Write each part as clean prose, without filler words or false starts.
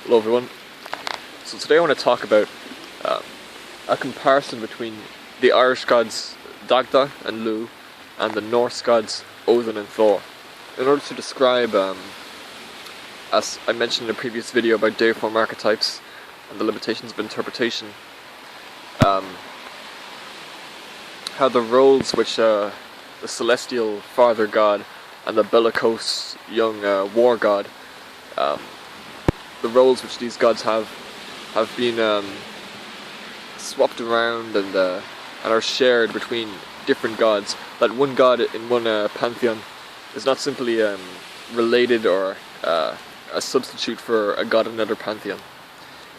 Hello everyone. So today I want to talk about a comparison between the Irish gods Dagda and Lugh and the Norse gods Odin and Thor, in order to describe, as I mentioned in a previous video about deiform archetypes and the limitations of interpretation, how the roles which the celestial father god and the bellicose young war god, the roles which these gods have been swapped around and are shared between different gods. That one god in one pantheon is not simply related or a substitute for a god in another pantheon,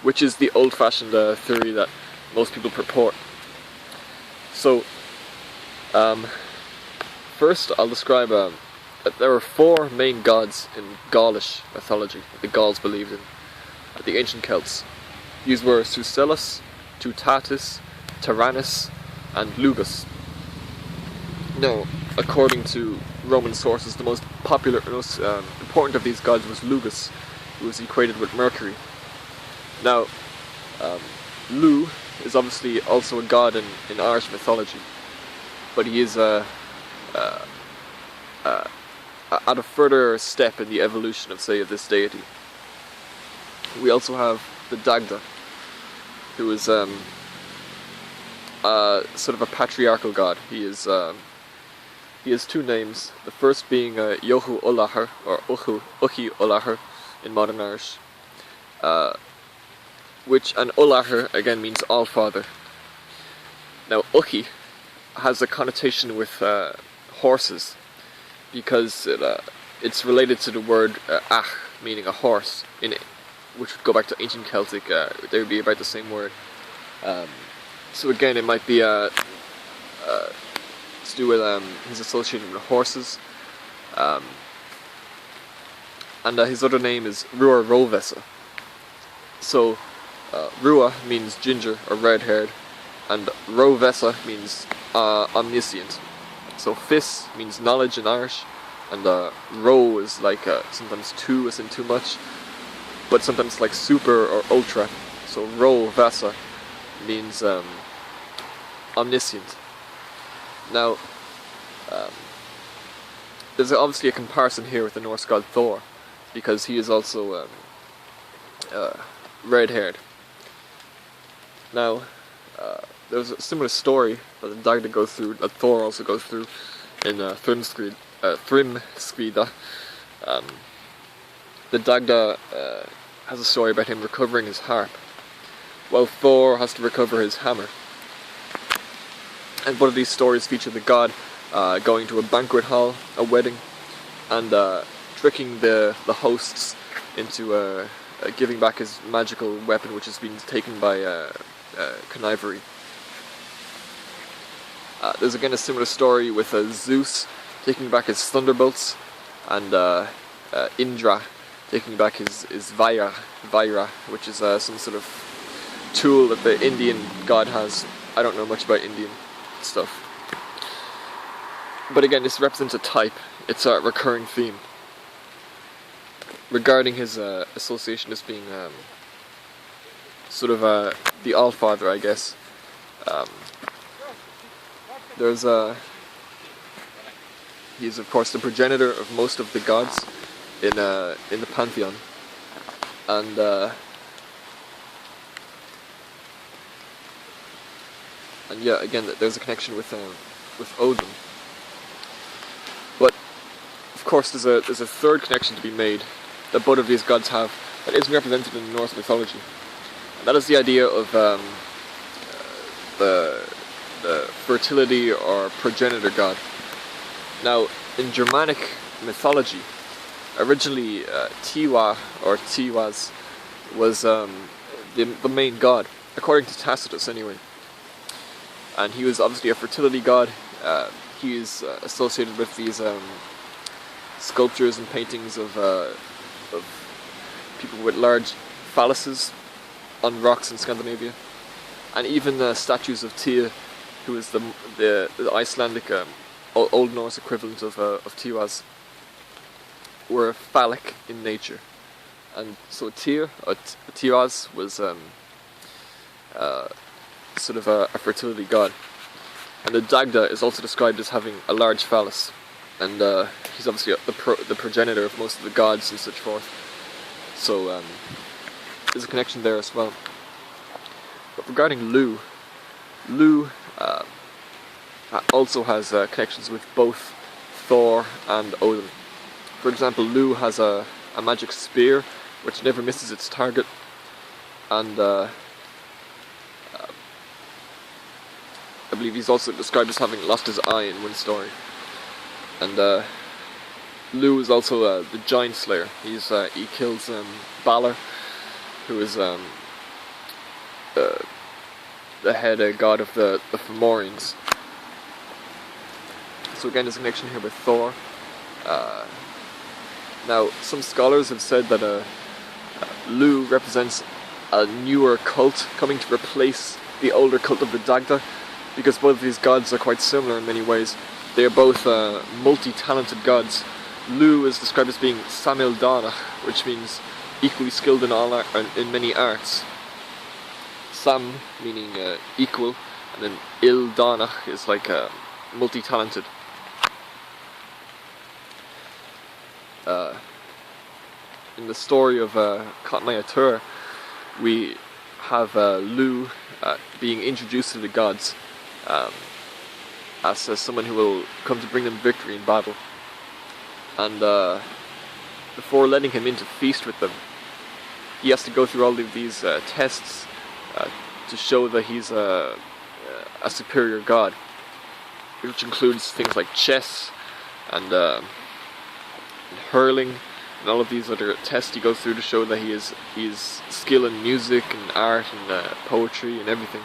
which is the old-fashioned theory that most people purport. So, first I'll describe that there were four main gods in Gaulish mythology that the Gauls believed in, the ancient Celts. These were Sucellus, Tutatis, Tyrannus, and Lugus. Now, according to Roman sources, the most popular, most important of these gods was Lugus, who was equated with Mercury. Now, Lugh is obviously also a god in Irish mythology, but he is at a further step in the evolution of, say, of this deity. We also have the Dagda, who is sort of a patriarchal god. He has two names. The first being Yohu Olahar, or Uchi Olahar in modern Irish, which, and Olahar again means all-father. Now, Uchi has a connotation with horses, because it's related to the word ach, meaning a horse, which would go back to ancient Celtic. They would be about the same word. So again, it might be to do with his association with horses. And his other name is Ruar Rovesa. So Rua means ginger or red-haired, and Rovesa means omniscient. So Fis means knowledge in Irish, and Ro is like sometimes too, as in too much, but sometimes like super or ultra. So Ro Vasa means omniscient. Now, there's obviously a comparison here with the Norse god Thor, because he is also red-haired. Now, there's a similar story that the Dagda goes through, that Thor also goes through in Thrimskrida. The Dagda has a story about him recovering his harp, while Thor has to recover his hammer. And both of these stories feature the god going to a banquet hall, a wedding, and tricking the hosts into giving back his magical weapon, which has been taken by connivery. There's again a similar story with Zeus taking back his thunderbolts, and Indra taking back his Vaira, which is some sort of tool that the Indian god has. I don't know much about Indian stuff. But again, this represents a type. It's a recurring theme regarding his association as being sort of the Allfather, I guess. He is of course the progenitor of most of the gods in the pantheon, and yeah, again, there's a connection with Odin. But of course, there's a third connection to be made that both of these gods have that isn't represented in Norse mythology, and that is the idea of the fertility or progenitor god. Now, in Germanic mythology, originally Tiwa or Tiwaz was the main god, according to Tacitus anyway. And he was obviously a fertility god. He is associated with these sculptures and paintings of people with large phalluses on rocks in Scandinavia, and even statues of Tyr, who is the Icelandic Old Norse equivalent of Tiwaz, were phallic in nature. And so Tiraz was sort of a fertility god. And the Dagda is also described as having a large phallus. And he's obviously the progenitor of most of the gods and such forth. So there's a connection there as well. But regarding Lugh also has connections with both Thor and Odin. For example, Lugh has a magic spear which never misses its target, and I believe he's also described as having lost his eye in one story. And Lugh is also the giant slayer. He kills Balor, who is the head god of the Fomorians. So again, there's a connection here with Thor. Now, some scholars have said that Lugh represents a newer cult coming to replace the older cult of the Dagda, because both of these gods are quite similar in many ways. They are both multi-talented gods. Lugh is described as being Samil Danach, which means equally skilled in many arts. Sam meaning equal, and then Il Danach is like multi-talented. In the story of Thor, we have Lugh being introduced to the gods as someone who will come to bring them victory in battle. And before letting him in to feast with them, he has to go through all of these tests to show that he's a superior god, which includes things like chess and hurling, and all of these other tests he goes through to show that he is skill in music and art and poetry and everything,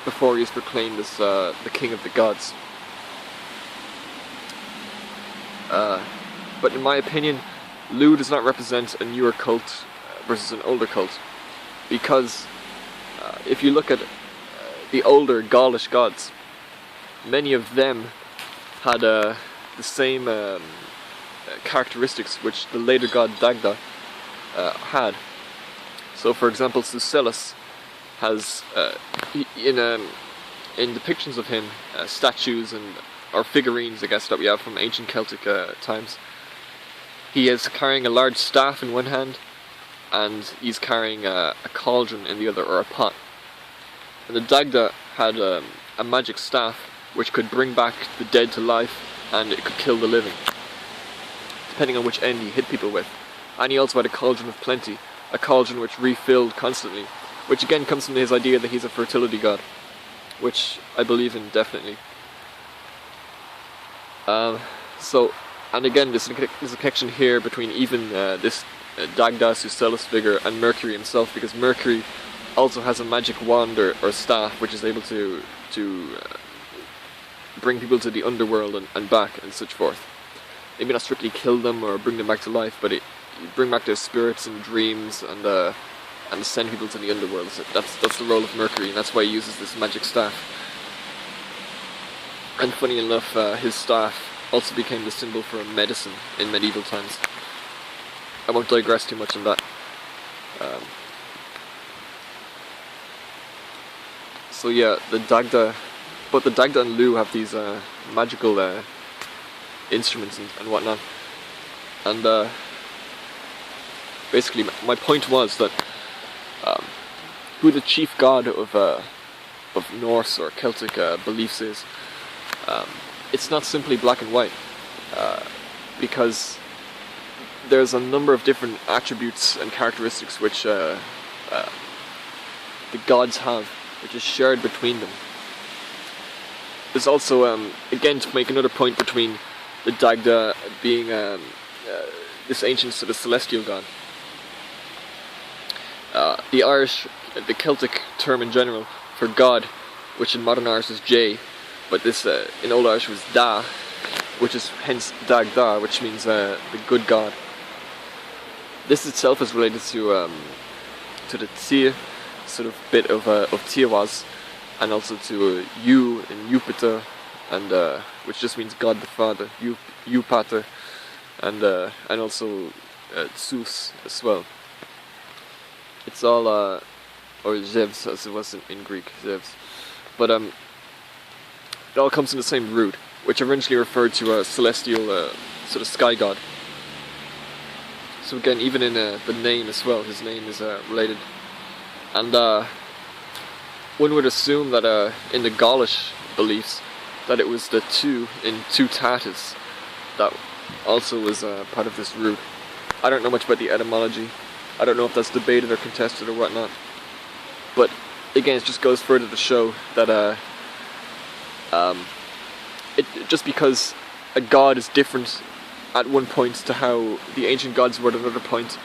before he is proclaimed as the king of the gods. But in my opinion, Lugh does not represent a newer cult versus an older cult, because if you look at the older Gaulish gods, many of them had the same characteristics which the later god Dagda had. So, for example, Sucellus has in depictions of him, statues or figurines, I guess, that we have from ancient Celtic times. He is carrying a large staff in one hand, and he's carrying a cauldron in the other, or a pot. And the Dagda had a magic staff which could bring back the dead to life, and it could kill the living, depending on which end he hit people with. And he also had a cauldron of plenty, a cauldron which refilled constantly, which again comes from his idea that he's a fertility god, which I believe in definitely. And again, there's a connection here between even this Dagda Sucellus figure and Mercury himself, because Mercury also has a magic wand or staff which is able to bring people to the underworld and back and such forth. Maybe not strictly kill them or bring them back to life, but it bring back their spirits and dreams and send people to the underworld. So that's the role of Mercury, and that's why he uses this magic staff. And funny enough, his staff also became the symbol for medicine in medieval times. I won't digress too much on that. So yeah, both the Dagda and Lugh have these magical instruments and whatnot. And basically, my point was that who the chief god of Norse or Celtic beliefs is, it's not simply black and white, because there's a number of different attributes and characteristics which the gods have, which is shared between them. There's also, again, to make another point between the Dagda being this ancient sort of celestial god. The Celtic term in general for god, which in modern Irish is J, but this in Old Irish was Da, which is hence Dagda, which means the good god. This itself is related to the Tia, sort of bit of Tiawas, and also to U in Jupiter, and which just means God the Father, Pater, and also Zeus as well. It's all, or Zeus as it was in Greek, Zeus. But it all comes from the same root, which originally referred to a celestial sort of sky god. So again, even in the name as well, his name is related. And one would assume that in the Gaulish beliefs, that it was the two in Tatus that also was part of this root. I don't know much about the etymology. I don't know if that's debated or contested or whatnot. But again, it just goes further to show that just because a god is different at one point to how the ancient gods were at another point,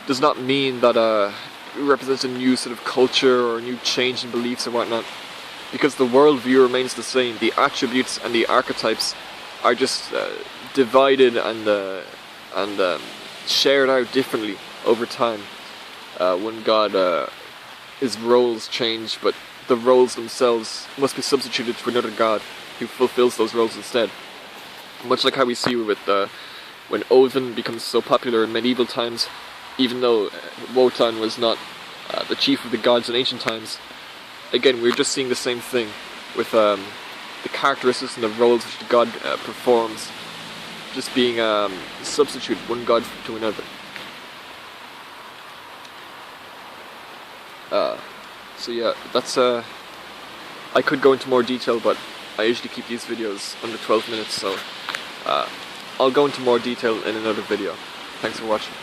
does not mean that it represents a new sort of culture or a new change in beliefs or whatnot. Because the worldview remains the same. The attributes and the archetypes are just divided and shared out differently over time. One god, his roles change, but the roles themselves must be substituted to another god who fulfills those roles instead. Much like how we see with when Odin becomes so popular in medieval times, even though Wotan was not the chief of the gods in ancient times. Again, we're just seeing the same thing with the characteristics and the roles which the god performs, just being substituted one god to another. So yeah, that's I could go into more detail, but I usually keep these videos under 12 minutes, so I'll go into more detail in another video. Thanks for watching.